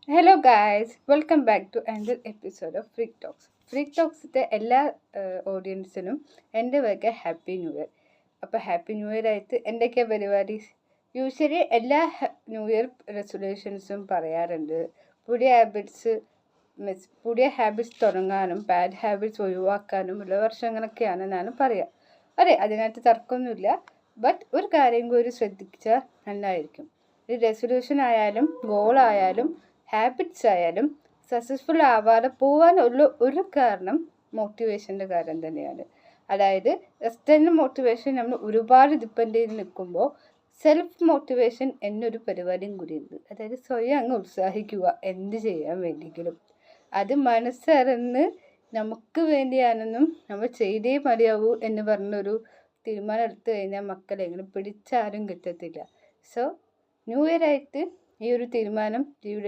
Hello guys, welcome back to another episode of Freak Talks. Freak ടോക്സിൻ്റെ എല്ലാ ഓഡിയൻസിനും എൻ്റെ വക ഹാപ്പി ന്യൂ ഇയർ. അപ്പോൾ ഹാപ്പി ന്യൂ ഇയർ ആയിട്ട് എന്തൊക്കെയാണ് പരിപാടി? യൂഷ്വലി എല്ലാ ന്യൂ ഇയർ റെസൊല്യൂഷൻസും പറയാറുണ്ട്. പുതിയ ഹാബിറ്റ്സ് തുടങ്ങാനും ബാഡ് ഹാബിറ്റ്സ് ഒഴിവാക്കാനും ഉള്ള വർഷങ്ങളൊക്കെയാണെന്നാണ് പറയുക. അതെ, അതിനകത്ത് തർക്കമൊന്നുമില്ല. ബട്ട് ഒരു കാര്യം കൂടി ശ്രദ്ധിച്ചാൽ നന്നായിരിക്കും. ഒരു റെസൊല്യൂഷൻ ആയാലും ഗോളായാലും ഹാബിറ്റ്സ് ആയാലും സക്സസ്ഫുൾ ആവാതെ പോകാനുള്ള ഒരു കാരണം മോട്ടിവേഷൻ്റെ കാര്യം തന്നെയാണ്. അതായത് എക്സ്റ്റേണൽ മോട്ടിവേഷൻ നമ്മൾ ഒരുപാട് ഡിപ്പെൻഡ് ചെയ്ത് നിൽക്കുമ്പോൾ സെൽഫ് മോട്ടിവേഷൻ എന്നൊരു പരിപാടിയും കൂടിയുണ്ട്. അതായത് സ്വയം അങ്ങ് ഉത്സാഹിക്കുക എന്ത് ചെയ്യാൻ വേണ്ടിയെങ്കിലും. അത് മനസ്സറിഞ്ഞ് നമുക്ക് വേണ്ടിയാണെന്നും നമ്മൾ ചെയ്തേ മതിയാവൂ എന്ന് പറഞ്ഞൊരു തീരുമാനം എടുത്തു കഴിഞ്ഞാൽ മക്കളെങ്കിലും പിടിച്ചാരും കിട്ടത്തില്ല. സോ ന്യൂ ഇയർ ആയിട്ട് ഈ ഒരു തീരുമാനം ജീവിതത്തിൽ